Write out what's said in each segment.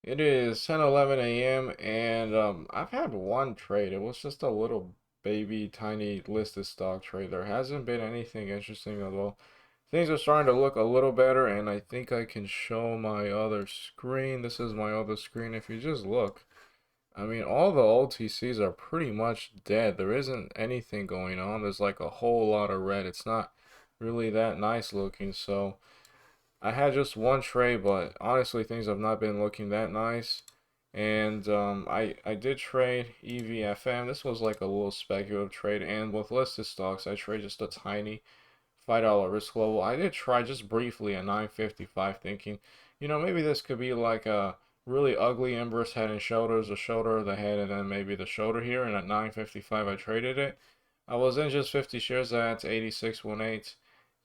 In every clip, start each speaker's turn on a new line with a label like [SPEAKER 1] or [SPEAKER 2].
[SPEAKER 1] It is 10:11 a.m. and I've had one trade. It was just a little baby tiny listed stock trade. There hasn't been anything interesting at all. Things are starting to look a little better, and I think I can show my other screen. This is my other screen. If you just look, I mean, all the OTCs are pretty much dead. There isn't anything going on. There's like a whole lot of red. It's not really that nice looking, so I had just one trade, but honestly, things have not been looking that nice. And I did trade EVFM. This was like a little speculative trade, and with listed stocks, I trade just a tiny $5 risk level. I did try just briefly at 955, thinking, maybe this could be like a really ugly inverse head and shoulders, the shoulder of the head, and then maybe the shoulder here. And at 955, I traded it. I was in just 50 shares at 86.18.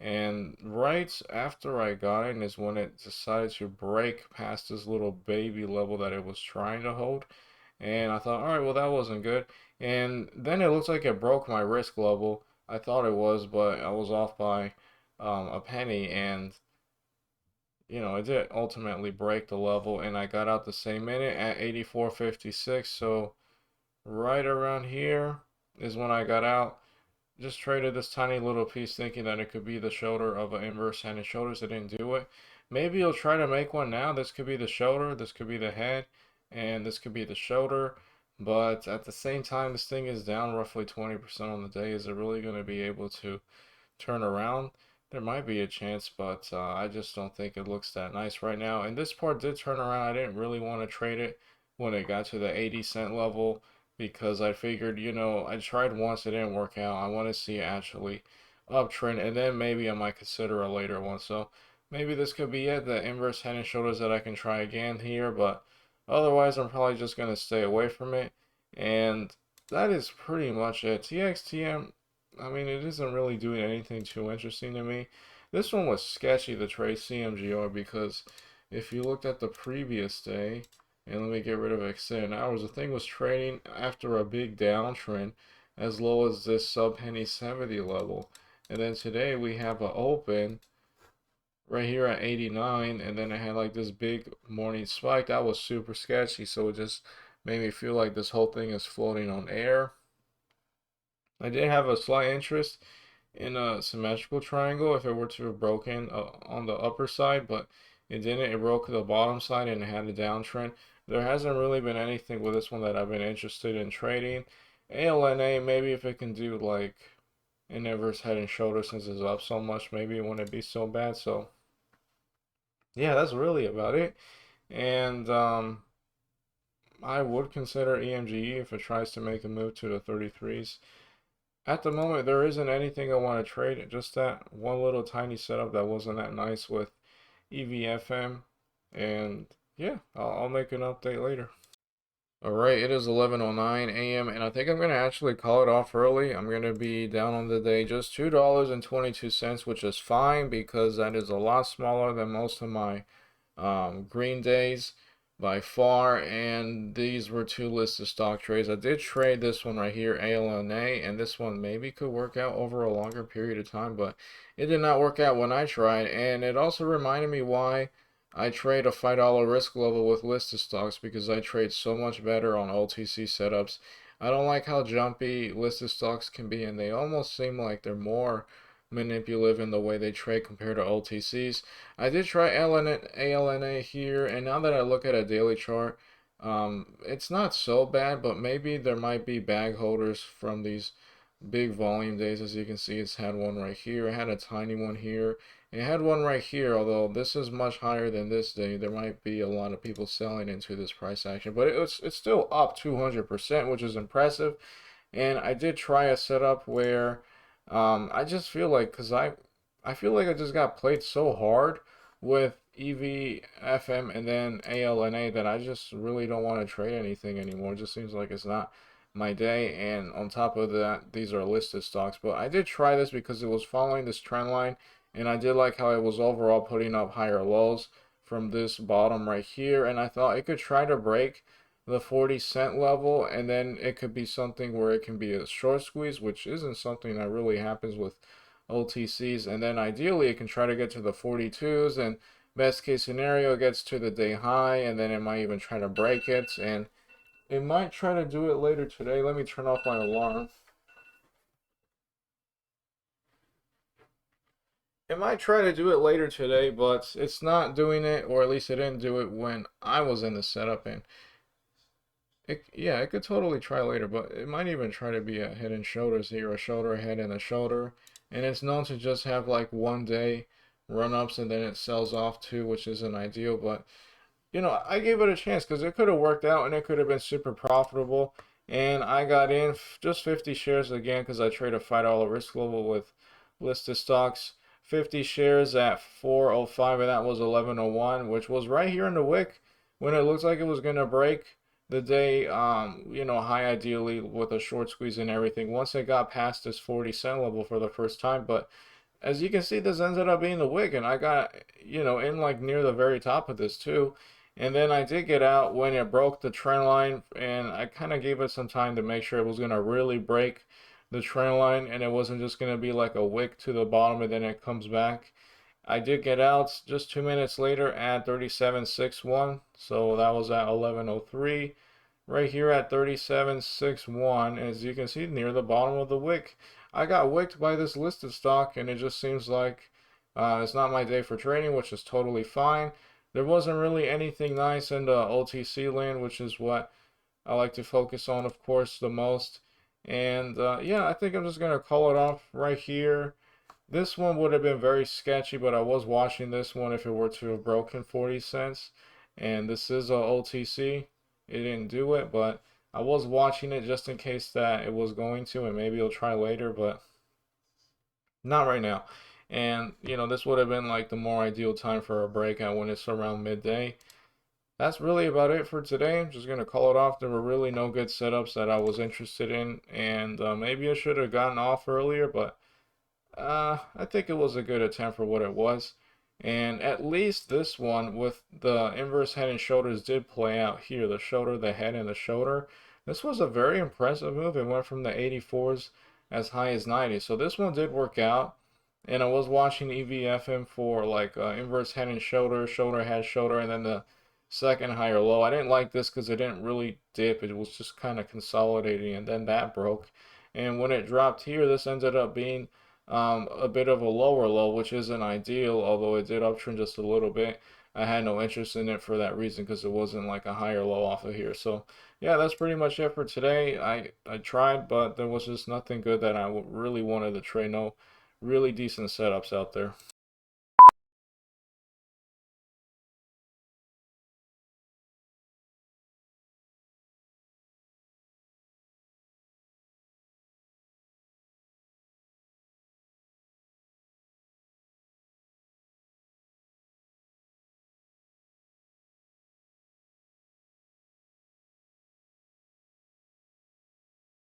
[SPEAKER 1] And right after I got in is when it decided to break past this little baby level that it was trying to hold. And I thought, all right, well, that wasn't good. And then it looks like it broke my risk level. I thought it was, but I was off by a penny. And, it did ultimately break the level. And I got out the same minute at 84.56. So right around here is when I got out. Just traded this tiny little piece thinking that it could be the shoulder of an inverse head and shoulders. It didn't do it. Maybe you'll try to make one now. This could be the shoulder, this could be the head, and this could be the shoulder. But at the same time, this thing is down roughly 20% on the day. Is it really going to be able to turn around? There might be a chance, but I just don't think it looks that nice right now. And this part did turn around. I didn't really want to trade it when it got to the 80 cent level because I figured, I tried once, it didn't work out. I want to see it actually uptrend, and then maybe I might consider a later one. So maybe this could be it, the inverse head and shoulders that I can try again here, but otherwise I'm probably just going to stay away from it. And that is pretty much it. TXTM, I mean, it isn't really doing anything too interesting to me. This one was sketchy, the trade CMGR, because if you looked at the previous day, and let me get rid of extended hours, the thing was trading after a big downtrend as low as this sub penny 70 level. And then today we have an open right here at 89, and then I had like this big morning spike. That was super sketchy, so it just made me feel like this whole thing is floating on air. I did have a slight interest in a symmetrical triangle if it were to have broken on the upper side, but it didn't. It broke the bottom side and it had a downtrend. There hasn't really been anything with this one that I've been interested in trading. ALNA, maybe if it can do like an inverse head and shoulder since it's up so much, maybe it wouldn't be so bad. So yeah, that's really about it. And I would consider EMGE if it tries to make a move to the 33s. At the moment, there isn't anything I want to trade. Just that one little tiny setup that wasn't that nice with EVFM. And yeah, I'll make an update later. All right, it is 11:09 a.m. and I think I'm going to actually call it off early. I'm going to be down on the day just $2.22, which is fine because that is a lot smaller than most of my green days by far, and these were two listed stock trades. I did trade this one right here, ALNA, and this one maybe could work out over a longer period of time, but it did not work out when I tried, and it also reminded me why I trade a $5 risk level with listed stocks because I trade so much better on OTC setups. I don't like how jumpy listed stocks can be, and they almost seem like they're more manipulative in the way they trade compared to OTCs. I did try ALNA here, and now that I look at a daily chart, it's not so bad, but maybe there might be bag holders from these big volume days. As you can see, it's had one right here. It had a tiny one here. It had one right here, although this is much higher than this day. There might be a lot of people selling into this price action, but it's still up 200%, which is impressive. And I did try a setup where I just feel like, because I feel like I just got played so hard with EVFM and then ALNA that I just really don't want to trade anything anymore. It just seems like it's not my day. And on top of that, these are listed stocks. But I did try this because it was following this trend line, and I did like how it was overall putting up higher lows from this bottom right here. And I thought it could try to break the 40 cent level, and then it could be something where it can be a short squeeze, which isn't something that really happens with OTCs. And then ideally, it can try to get to the 42s and Best case scenario, it gets to the day high, and then it might even try to break it, and it might try to do it later today. Let me turn off my alarm. It might try to do it later today, but it's not doing it, or at least it didn't do it when I was in the setup. And yeah, it could totally try later, but it might even try to be a head and shoulders here, a shoulder, a head, and a shoulder. And it's known to just have like 1 day run ups and then it sells off too, which isn't ideal. But I gave it a chance because it could have worked out and it could have been super profitable. And I got in just 50 shares again because I trade a $5 risk level with listed stocks. 50 shares at 405, and that was 1101, which was right here in the wick when it looked like it was going to break the day, high ideally with a short squeeze and everything. Once it got past this 40-cent level for the first time, but as you can see, this ended up being the wick, and I got, in like near the very top of this too. And then I did get out when it broke the trend line, and I kind of gave it some time to make sure it was going to really break the trend line and it wasn't just going to be like a wick to the bottom and then it comes back. I did get out just 2 minutes later at 37.61, so that was at 11:03. Right here at 37.61, as you can see near the bottom of the wick. I got wicked by this listed stock, and it just seems like it's not my day for trading, which is totally fine. There wasn't really anything nice in the OTC land, which is what I like to focus on, of course, the most. And yeah, I think I'm just going to call it off right here. This one would have been very sketchy, but I was watching this one if it were to have broken 40 cents. And this is a OTC. It didn't do it, but I was watching it just in case that it was going to, and maybe it'll try later, but not right now. And, this would have been like the more ideal time for a breakout when it's around midday. That's really about it for today. I'm just going to call it off. There were really no good setups that I was interested in, and maybe I should have gotten off earlier, but I think it was a good attempt for what it was. And at least this one with the inverse head and shoulders did play out here. The shoulder, the head, and the shoulder. This was a very impressive move. It went from the 84s as high as 90. So this one did work out. And I was watching EVFM for like inverse head and shoulder, shoulder, head, shoulder, and then the second higher low. I didn't like this because it didn't really dip. It was just kind of consolidating, and then that broke. And when it dropped here, this ended up being a bit of a lower low, which isn't ideal, although it did uptrend just a little bit. I had no interest in it for that reason because it wasn't like a higher low off of here. So yeah, that's pretty much it for today. I tried, but there was just nothing good that I really wanted to trade. No really decent setups out there.